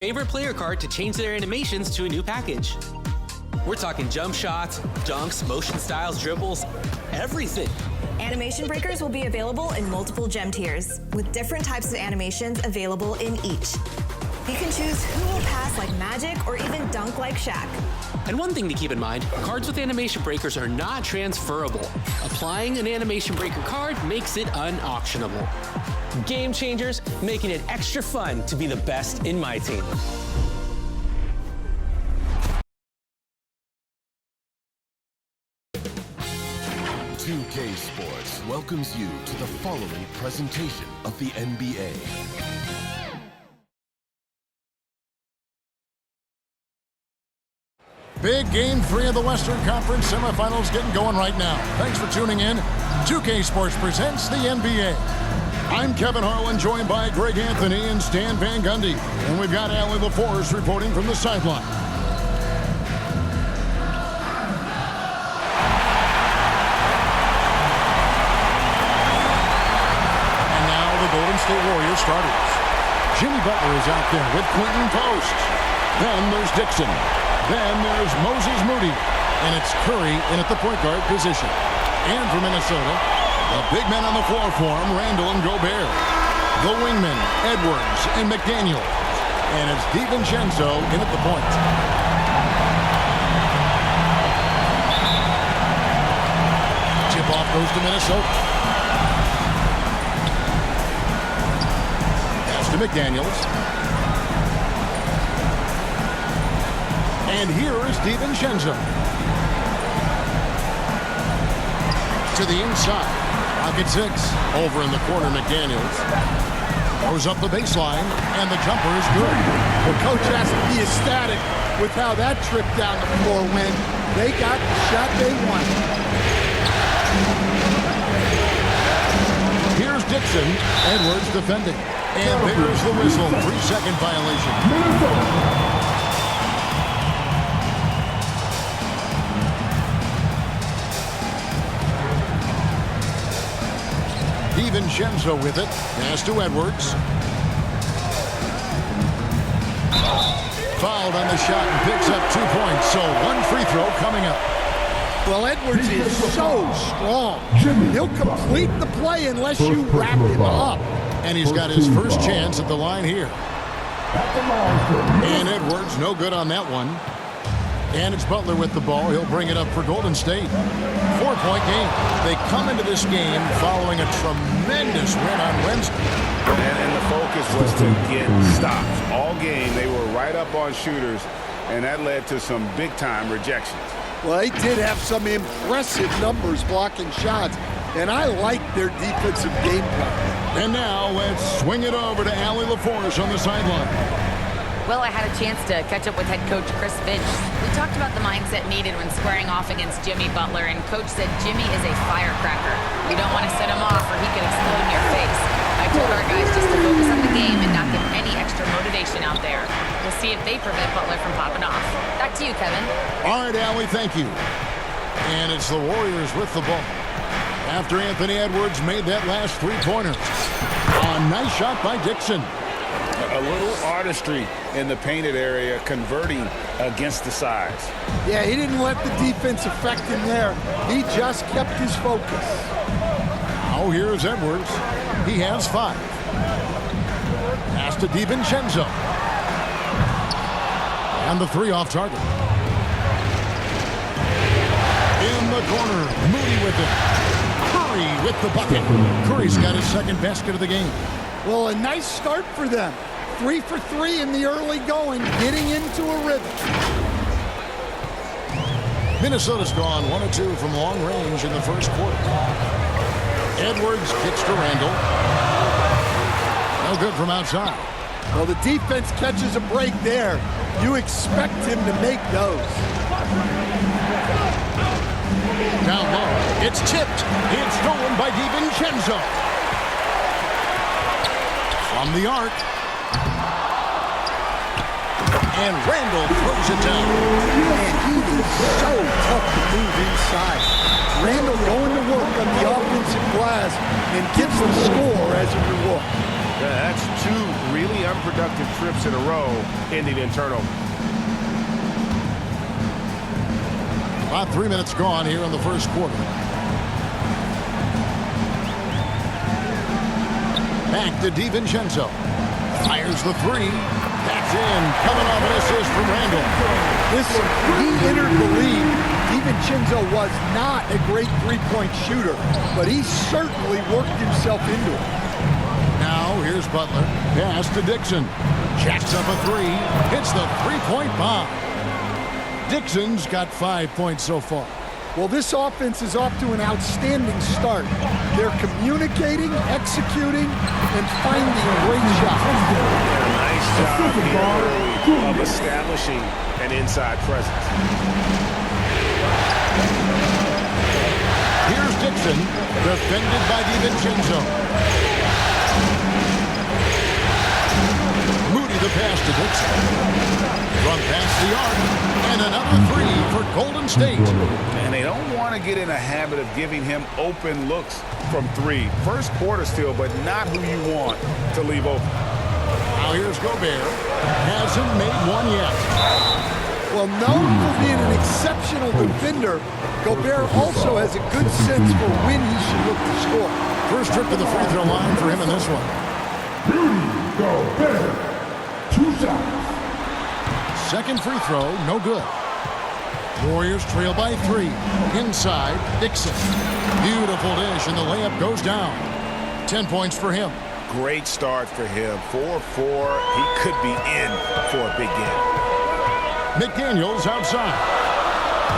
Favorite player card to change their animations to a new package. We're talking jump shots, dunks, motion styles, dribbles, everything. Animation breakers will be available in multiple gem tiers, with different types of animations available in each. You can choose who will pass like Magic or even dunk like Shaq. And one thing to keep in mind, cards with animation breakers are not transferable. Applying an animation breaker card makes it unauctionable. Game changers, making it extra fun to be the best in my team. .2K Sports welcomes you to the following presentation of the NBA. Big Game 3 of the Western Conference semifinals getting going right now. Thanks for tuning in. 2K Sports presents the NBA. I'm Kevin Harlan, joined by Greg Anthony and Stan Van Gundy. And we've got Allie LaForce reporting from the sideline. And now the Golden State Warriors starters. Jimmy Butler is out there with Quentin Post. Then there's Dixon. Then there's Moses Moody. And it's Curry in at the point guard position. And for Minnesota, the big men on the floor for him, Randall and Gobert. The wingmen, Edwards and McDaniel. And it's DiVincenzo in at the point. Tip-off goes to Minnesota. Pass to McDaniels. And here is DiVincenzo. To the inside. Pocket 6. Over in the corner, McDaniels. Goes up the baseline, and the jumper is good. Well, coach has to be ecstatic with how that trip down the floor went. They got the shot they wanted. Here's Dixon. Edwards defending. And there's the whistle. 3-second violation. DiVincenzo with it. Pass to Edwards. Fouled on the shot and picks up 2 points. So one free throw coming up. Well, Edwards is so strong. He'll complete the play unless you wrap him up. And he's got his first chance at the line here. And Edwards, no good on that one. And it's Butler with the ball. He'll bring it up for Golden State. 4-point game. They come into this game following a tremendous win on Wednesday. And the focus was to get stops. All game, they were right up on shooters, and that led to some big-time rejections. Well, they did have some impressive numbers blocking shots, and I like their defensive game plan. And now let's swing it over to Allie LaForce on the sideline. Well, I had a chance to catch up with head coach Chris Finch. We talked about the mindset needed when squaring off against Jimmy Butler, and coach said Jimmy is a firecracker. We don't want to set him off or he can explode in your face. I told our guys just to focus on the game and not give any extra motivation out there. We'll see if they prevent Butler from popping off. Back to you, Kevin. All right, Allie, thank you. And it's the Warriors with the ball. After Anthony Edwards made that last three-pointer. A nice shot by Dixon. A little artistry in the painted area, converting against the size. Yeah, he didn't let the defense affect him there. He just kept his focus. Now here's Edwards. He has 5. Pass to DiVincenzo. And the 3 off target. In the corner, Moody with it. Curry with the bucket. Curry's got his second basket of the game. Well, a nice start for them. 3 for 3 in the early going, getting into a rhythm. Minnesota's gone 1 of 2 from long range in the first quarter. Edwards kicks to Randall. No good from outside. Well, the defense catches a break there. You expect him to make those. Down low. It's tipped. It's stolen by DiVincenzo. From the arc. And Randall throws it down. Man, he is so tough to move inside. Randall going to work on the offensive glass and gets the score as a reward. That's 2 really unproductive trips in a row ending in turnover. About 3 minutes gone here in the first quarter. Back to DiVincenzo. Fires the 3. That's in. Coming off an assist from Randall. Listen, when he entered the league, DiVincenzo was not a great three-point shooter, but he certainly worked himself into it. Now here's Butler. Pass to Dixon. Jacks up a 3. Hits the three-point bomb. Dixon's got 5 points so far. Well, this offense is off to an outstanding start. They're communicating, executing, and finding great shots. Nice job here of establishing an inside presence. Here's Dixon, defended by DiVincenzo. Moody the pass to Dixon. Run past the arc. And another 3 for Golden State. And they don't want to get in a habit of giving him open looks from 3. First quarter still, but not who you want to leave open. Now here's Gobert. Hasn't made one yet. Well, known for being an exceptional defender, Gobert also has a good sense for when he should look to score. First trip to the free throw line for him in this one. Gobert. 2 shots. Second free throw, no good. Warriors trail by 3. Inside, Dixon. Beautiful dish, and the layup goes down. 10 points for him. Great start for him. 4-4. He could be in for a big game. McDaniels outside.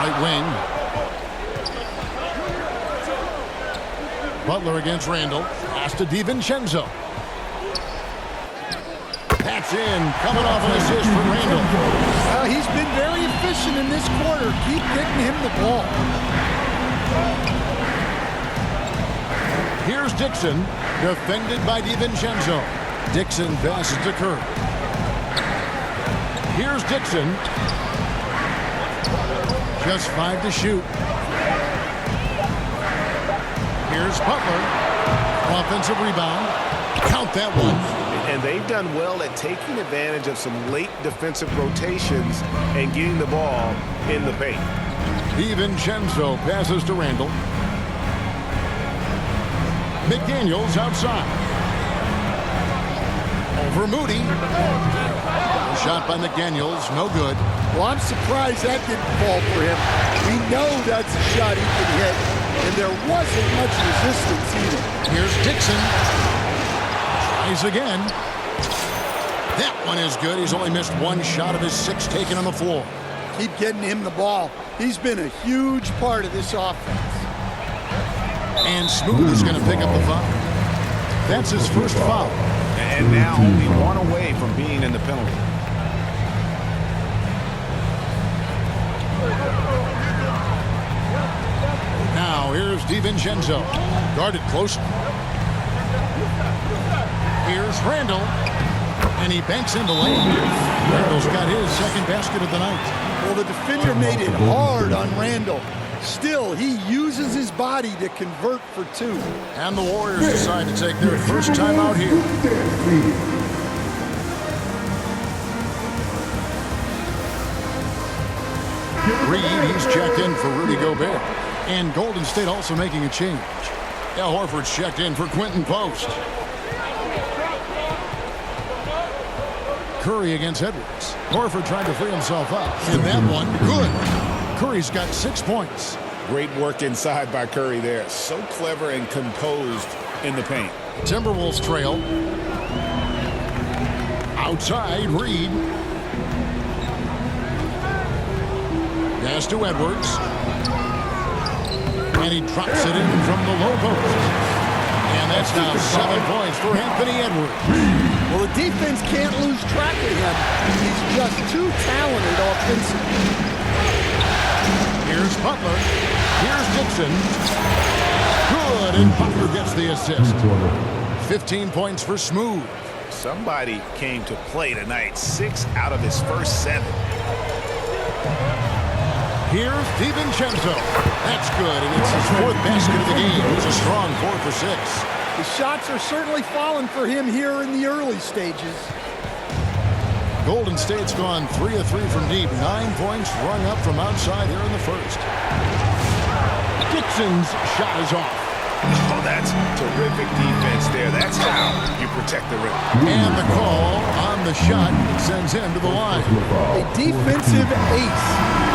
Right wing. Butler against Randall. Pass to DiVincenzo. That's in. Coming off an assist from Randall. He's been very efficient in this quarter. Keep getting him the ball. Here's Dixon, defended by DiVincenzo. Dixon passes to Curry. Here's Dixon. Just 5 to shoot. Here's Butler. Offensive rebound. Count that one. And they've done well at taking advantage of some late defensive rotations and getting the ball in the paint. DiVincenzo passes to Randall. McDaniels outside. Over Moody. Shot by McDaniels, no good. Well, I'm surprised that didn't fall for him. We know that's a shot he can hit, and there wasn't much resistance either. Here's Dixon. Tries again. That one is good. He's only missed 1 shot of his 6 taken on the floor. Keep getting him the ball. He's been a huge part of this offense. And Smooth is going to pick up the foul. That's his first foul. And now only 1 away from being in the penalty. Now here's DiVincenzo. Guarded close. Here's Randall. And he banks into lane. Randall's got his second basket of the night. Well, the defender made it hard on Randall. Still, he uses his body to convert for 2. And the Warriors decide to take their first time out here. Reed, he's checked in for Rudy Gobert. And Golden State also making a change. Al Horford's checked in for Quentin Post. Curry against Edwards. Horford trying to free himself up. And that one, good. Curry's got 6 points. Great work inside by Curry there. So clever and composed in the paint. Timberwolves trail. Outside, Reed. Pass to Edwards. And he drops it in from the low post. And that's now 7 points for Anthony Edwards. Well, the defense can't lose track of him. He's just too talented offensively. Here's Butler. Here's Dixon. Good, and Butler gets the assist. 15 points for Smooth. Somebody came to play tonight. 6 out of his first 7. Here's DiVincenzo. That's good, and it's his 4th basket of the game. It was a strong 4 for 6. The shots are certainly falling for him here in the early stages. Golden State's gone 3 of 3 from deep. 9 points rung up from outside here in the first. Dixon's shot is off. Oh, that's terrific defense there. That's how you protect the rim. And the call on the shot sends him to the line. A defensive ace.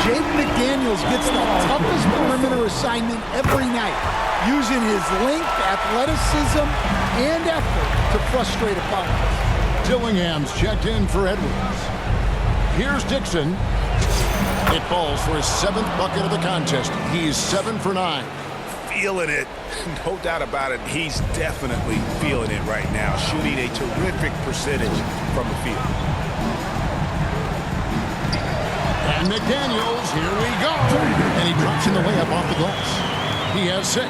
Jake McDaniels gets the toughest perimeter assignment every night, using his length, athleticism, and effort to frustrate opponents. Dillingham's checked in for Edwards. Here's Dixon. It falls for his 7th bucket of the contest. He's 7 for 9. Feeling it. No doubt about it. He's definitely feeling it right now. Shooting a terrific percentage from the field. And McDaniels, here we go. And he drops in the layup off the glass. He has 6.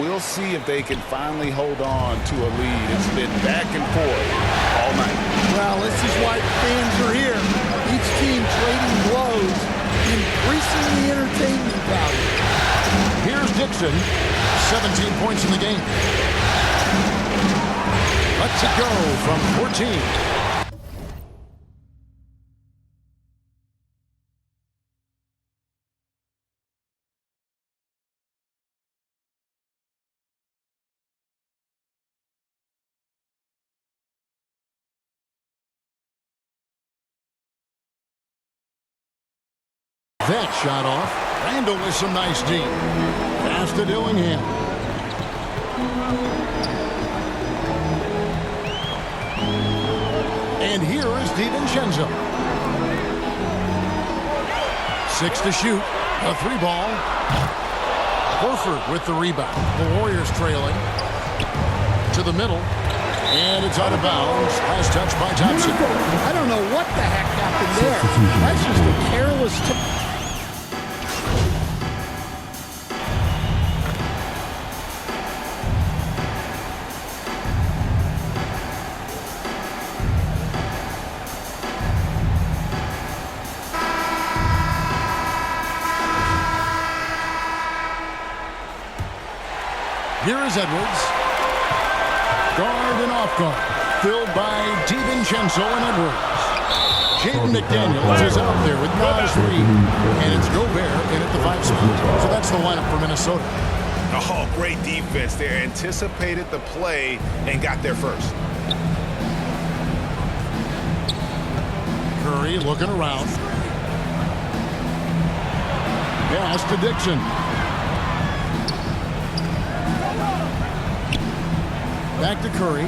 We'll see if they can finally hold on to a lead. It's been back and forth all night. Well, this is why fans are here. Each team trading blows, increasing the entertainment value. Here's Dixon, 17 points in the game. Lets it go from 14. That shot off. Randall with some nice D. Pass to Dillingham. And here is DiVincenzo. 6 to shoot. A 3-ball. Horford with the rebound. The Warriors trailing. To the middle. And it's out of bounds. Last touch by Thompson. I don't know what the heck happened there. That's just a careless... Here is Edwards. Guard and off guard. Filled by DiVincenzo and Edwards. Jaden McDaniels is out there with Naz Reid. And it's Gobert in at the 5 spot. So that's the lineup for Minnesota. Oh, great defense there. Anticipated the play and got there first. Curry looking around. Pass to Dixon. Back to Curry.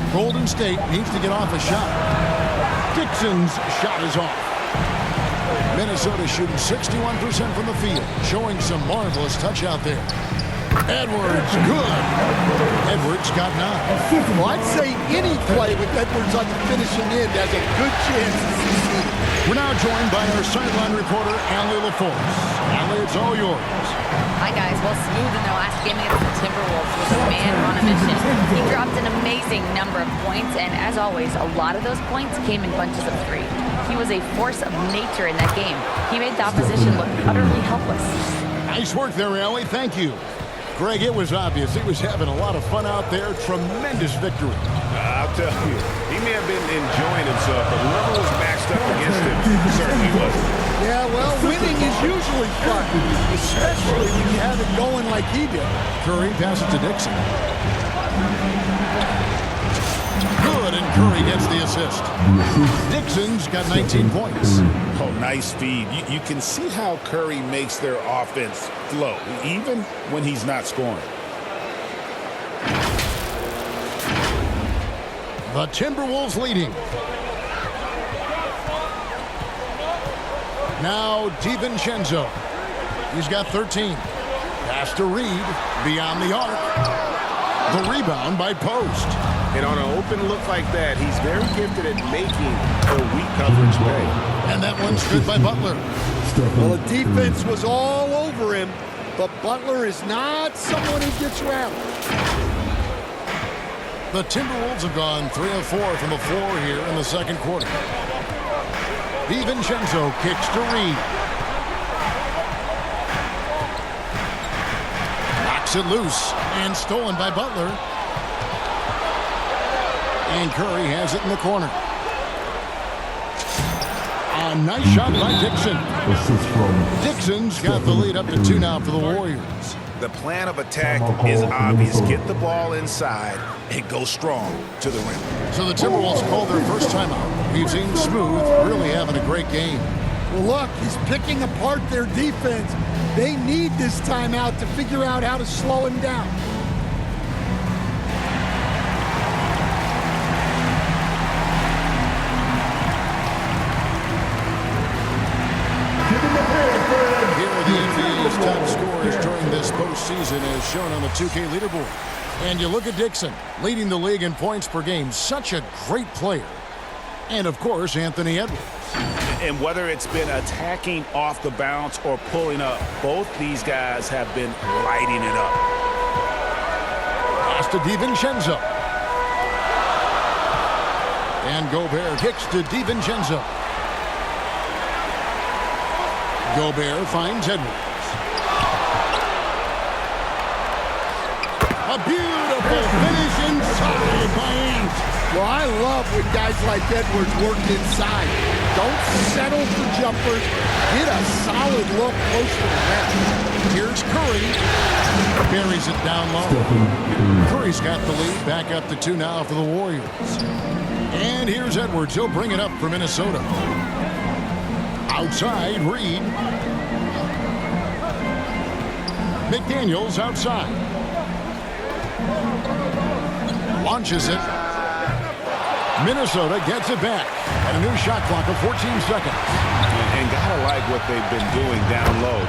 Golden State needs to get off a shot. Dixon's shot is off. Minnesota shooting 61% from the field, showing some marvelous touch out there. Edwards, good. Edwards got 9. Well, I'd say any play with Edwards on the finishing end has a good chance to succeed. We're now joined by our sideline reporter, Allie LaForce. Allie, it's all yours. Hi, guys. Well, Smooth in their last game against the Timberwolves was a man on a mission. He dropped an amazing number of points, and as always, a lot of those points came in bunches of 3. He was a force of nature in that game. He made the opposition look utterly helpless. Nice work there, Allie. Thank you. Greg, it was obvious. He was having a lot of fun out there. Tremendous victory. I'll tell you, he may have been enjoying himself, but whoever was matched up against him certainly wasn't. Yeah, well, winning is usually fun, especially when you have it going like he did. Curry passes to Dixon. Good, and Curry gets the assist. Dixon's got 19 points. Oh, nice feed. You can see how Curry makes their offense flow, even when he's not scoring. The Timberwolves leading. Now DiVincenzo. He's got 13. Pass to Reid. Beyond the arc. The rebound by Post. And on an open look like that, he's very gifted at making the weak coverage pay. And that one's good by Butler. Well, the defense was all over him, but Butler is not someone who gets rattled. The Timberwolves have gone 3 of 4 from the floor here in the second quarter. DiVincenzo kicks to Reid. Knocks Knocks it loose and stolen by Butler. And Curry has it in the corner. A nice shot by Dixon. Dixon's got the lead up to 2 now for the Warriors. The plan of attack is obvious. Get the ball inside and go strong to the rim. So the Timberwolves call their first timeout. We've seen Smooth really having a great game. Well, look, he's picking apart their defense. They need this timeout to figure out how to slow him down. Here are the NBA's top scorers during this postseason as shown on the 2K leaderboard. And you look at Dixon, leading the league in points per game. Such a great player. And, of course, Anthony Edwards. And whether it's been attacking off the bounce or pulling up, both these guys have been lighting it up. Pass to DiVincenzo. And Gobert kicks to DiVincenzo. Gobert finds Edwards. A beautiful finish inside by Ant. Well, I love when guys like Edwards work inside. Don't settle for jumpers. Get a solid look close to the rim. Here's Curry. Buries it down low. Curry's got the lead. Back up to 2 now for the Warriors. And here's Edwards. He'll bring it up for Minnesota. Outside, Reed. McDaniels outside. Launches it. Minnesota gets it back. And a new shot clock of 14 seconds. And gotta like what they've been doing down low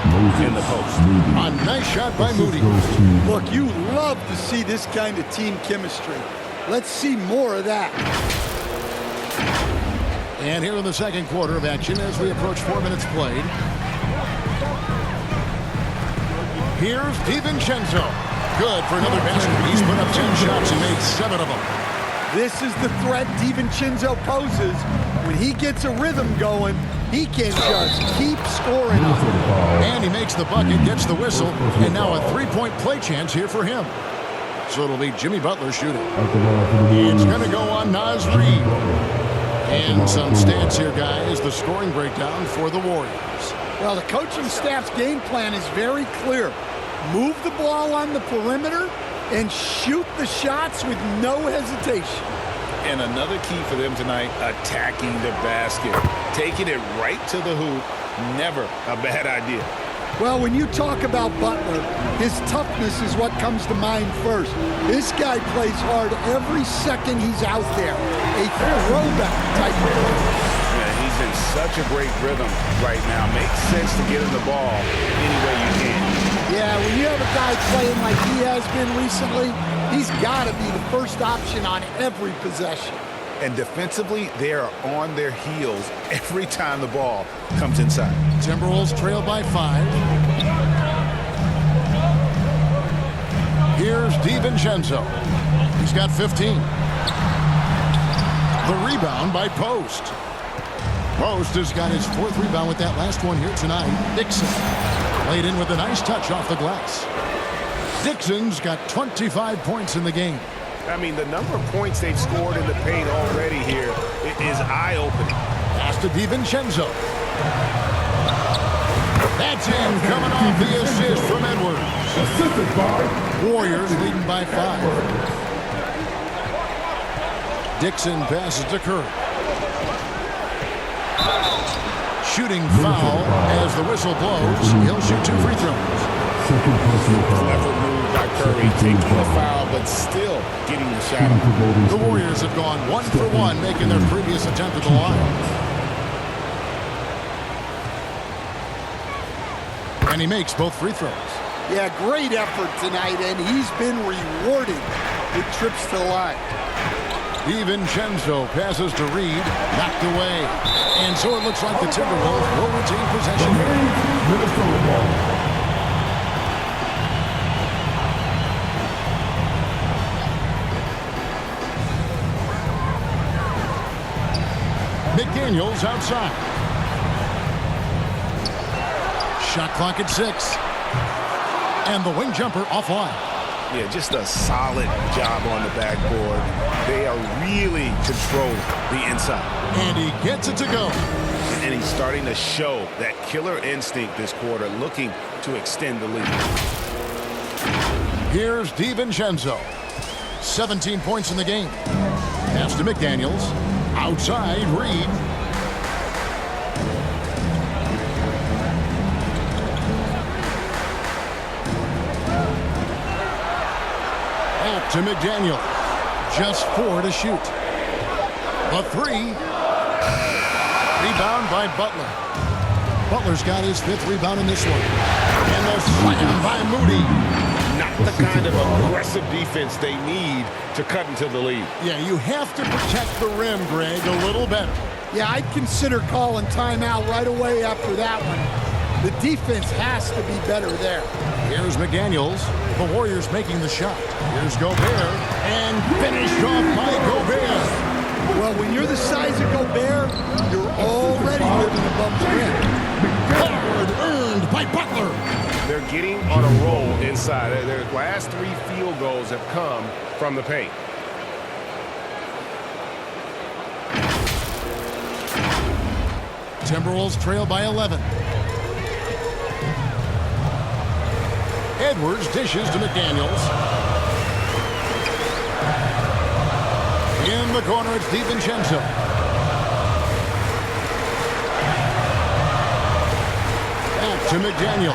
in the post. A nice shot by Moody. Look, you love to see this kind of team chemistry. Let's see more of that. And here in the second quarter of action as we approach 4 minutes played. Here's DiVincenzo. Good for another basket. He's put up 10 shots and made 7 of them. This is the threat DiVincenzo poses. When he gets a rhythm going, he can just keep scoring. And he makes the bucket, gets the whistle, and now a 3-point play chance here for him. So it'll be Jimmy Butler shooting. It's going to go on Naz Reid. And some stats here, guys. The scoring breakdown for the Warriors. Well, the coaching staff's game plan is very clear. Move the ball on the perimeter and shoot the shots with no hesitation. And another key for them tonight, attacking the basket. Taking it right to the hoop, never a bad idea. Well, when you talk about Butler, his toughness is what comes to mind first. This guy plays hard every second he's out there. A throwback type of player. Yeah, he's in such a great rhythm right now. Makes sense to get him the ball any way you can. Yeah, when you have a guy playing like he has been recently, he's got to be the first option on every possession. And defensively, they are on their heels every time the ball comes inside. Timberwolves trail by 5. Here's DiVincenzo. He's got 15. The rebound by Post. Post has got his 4th rebound with that last one here tonight. Dixon laid in with a nice touch off the glass. Dixon's got 25 points in the game. I mean, the number of points they've scored in the paint already here is eye-opening. Pass to DiVincenzo. That's in, coming off the assist from Edwards. Assisted by Warriors leading by 5. Dixon passes to Curry. Shooting foul as the whistle blows. He'll shoot 2 free throws. Clever move by Curry, taking the foul, but still getting the shot. The Warriors have gone 1 for 1, making their previous attempt at the line. And he makes both free throws. Yeah, great effort tonight, and he's been rewarded with trips to the line. DiVincenzo passes to Reed, knocked away. And so it looks like the Timberwolves will retain possession here. Minnesota ball. McDaniels outside. Shot clock at 6. And the wing jumper offline. Yeah, just a solid job on the backboard. They are really controlling the inside. And he gets it to go. And he's starting to show that killer instinct this quarter, looking to extend the lead. Here's DiVincenzo. 17 points in the game. Pass to McDaniels. Outside, Reed. Out to McDaniel. Just 4 to shoot. The 3. Rebound by Butler. Butler's got his 5th rebound in this one. And the slam by Moody. Not the kind of aggressive defense they need to cut into the lead. Yeah, you have to protect the rim, Greg, a little better. Yeah, I'd consider calling timeout right away after that one. The defense has to be better there. Here's McDaniels. The Warriors making the shot. Here's Gobert. And finished off by Gobert. Well, when you're the size of Gobert, you're already living above the rim. Hard earned by Butler. They're getting on a roll inside. Their last 3 field goals have come from the paint. Timberwolves trail by 11. Edwards dishes to McDaniels. In the corner, it's DiVincenzo. Back to McDaniel.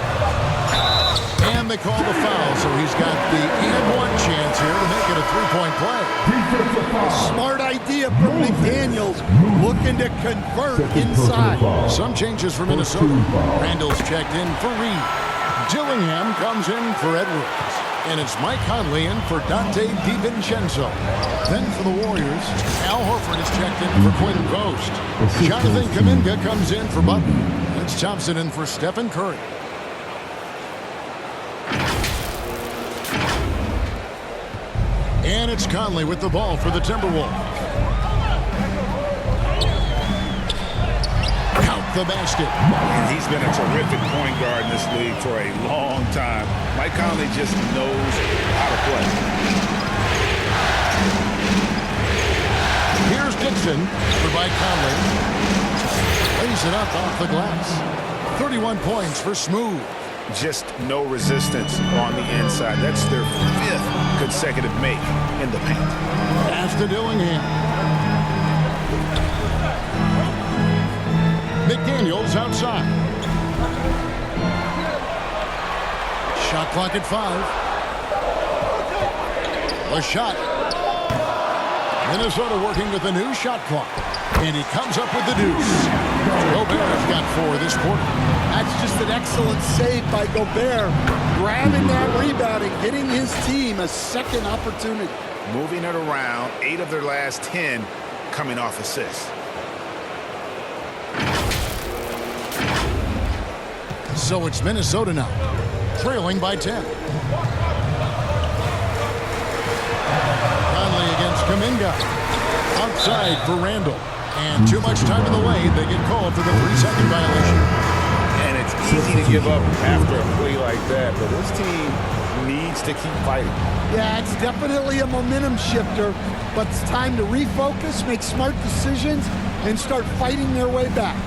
And they call the foul, so he's got the and-one chance here to make it a 3-point play. Smart idea from McDaniels, looking to convert inside. Some changes for Minnesota. Randall's checked in for Reed. Dillingham comes in for Edwards. And it's Mike Conley in for Dante DiVincenzo. Then for the Warriors, Al Horford is checked in for Quinn Post. Jonathan Kuminga comes in for Butler. It's Thompson in for Stephen Curry. And it's Conley with the ball for the Timberwolves. Count the basket. And he's been a terrific point guard in this league for a long time. Mike Conley just knows how to play. Here's Dixon for Mike Conley. Lays it up off the glass. 31 points for Smooth. Just no resistance on the inside. That's their 5th consecutive make in the paint. Pass to Dillingham. McDaniels outside. Shot clock at 5. The shot. Minnesota working with a new shot clock. And he comes up with the deuce. Gobert's got 4 this quarter. That's just an excellent save by Gobert. Grabbing that rebound and getting his team a second opportunity. Moving it around, 8 of their last 10 coming off assists. So it's Minnesota now, trailing by 10. Conley against Kuminga. Outside for Randall. And too much time in the lane. They get called for the 3-second violation. And it's easy to give up after a play like that, but this team needs to keep fighting. Yeah, it's definitely a momentum shifter, but it's time to refocus, make smart decisions, and start fighting their way back.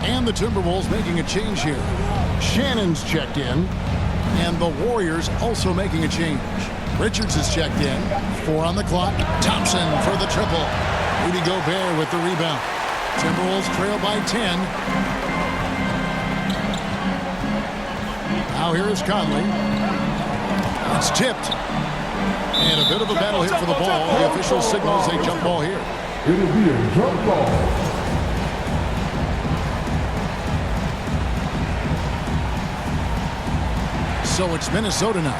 And the Timberwolves making a change here. Shannon's checked in, and the Warriors also making a change. Richards is checked in. 4 on the clock. Thompson for the triple. Rudy Gobert with the rebound. Timberwolves trail by 10. Now here is Conley. It's tipped. And a bit of a battle here for the ball. The official signals a jump ball here. It'll be a jump ball. So it's Minnesota now.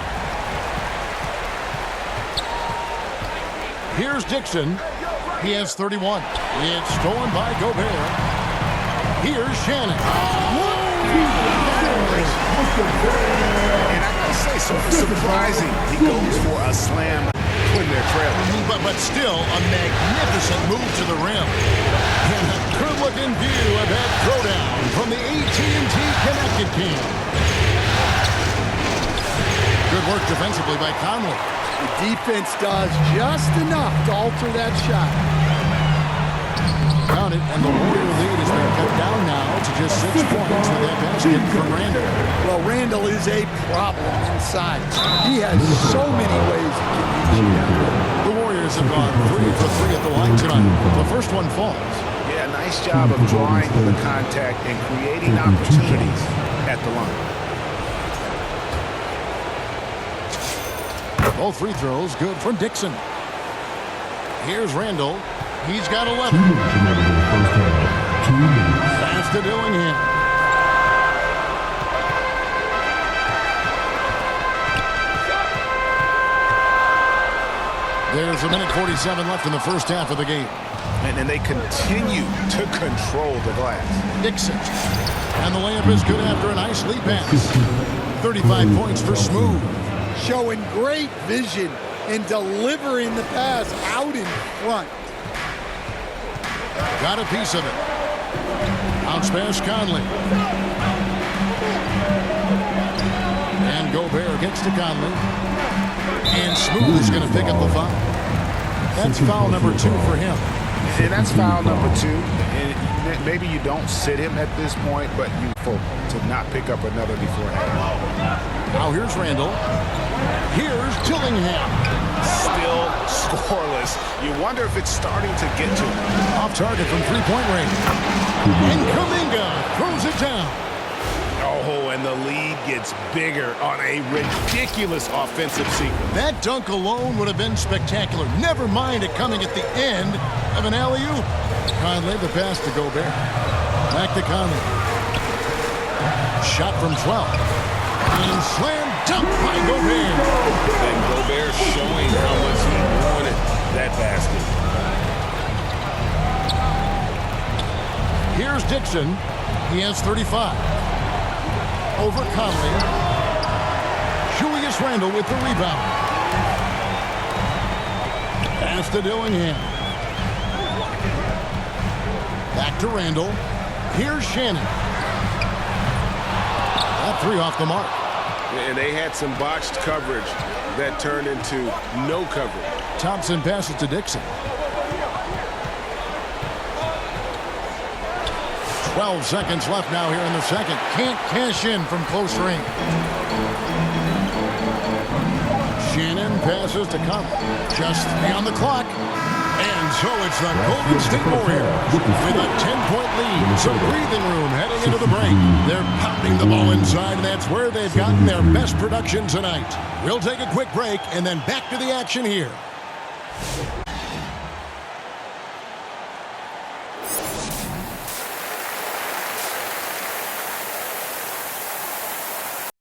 Here's Dixon. He has 31. It's stolen by Gobert. Here's Shannon. And I gotta say, surprising. He goes for a slam when they're trailing. But still a magnificent move to the rim. And a good-looking view of that throwdown from the AT&T Connected Camp. work defensively by Conley. The defense does just enough to alter that shot. Got it, and the Warrior lead has been cut down now to just 6 points with that basket from Randall. Well, Randall is a problem inside. He has so many ways he can use it. The Warriors have gone 3 for 3 at the line tonight. The first one falls. Yeah, nice job of drawing the contact and creating opportunities at the line. Both free throws good from Dixon. Here's Randall. He's got 11. Pass to Dillingham. There's 1:47 left in the first half of the game. And they continue to control the glass. Dixon. And the layup is good after a nice lead pass. 35 points for Smooth. Showing great vision and delivering the pass out in front. Got a piece of it. Bounce pass Conley. And Gobert gets to Conley. And Smooth is going to pick up the foul. That's foul number 2 for him. And that's foul number 2. And maybe you don't sit him at this point, but you to not pick up another beforehand. Now here's Randall. Here's Dillingham. Still scoreless. You wonder if it's starting to get to him. Off target from three-point range. And Kuminga throws it down. Oh, and the lead gets bigger on a ridiculous offensive sequence. That dunk alone would have been spectacular. Never mind it coming at the end of an alley-oop. Conley the pass to Gobert. Back to Conley. Shot from 12. And slam dunk by Gobert. And Gobert showing how much he wanted that basket. Here's Dixon. He has 35. Over Conley. Julius Randle with the rebound. Pass to Dillingham. Back to Randle. Here's Shannon. That 3 off the mark. And they had some botched coverage that turned into no coverage. Thompson passes to Dixon. 12 seconds left now here in the second. Can't cash in from close range. Shannon passes to Conley. Just 3 on the clock. And so it's the Golden State Warriors with a 10-point lead. Some breathing room heading into the break. They're pounding the ball inside, and that's where they've gotten their best production tonight. We'll take a quick break and then back to the action here.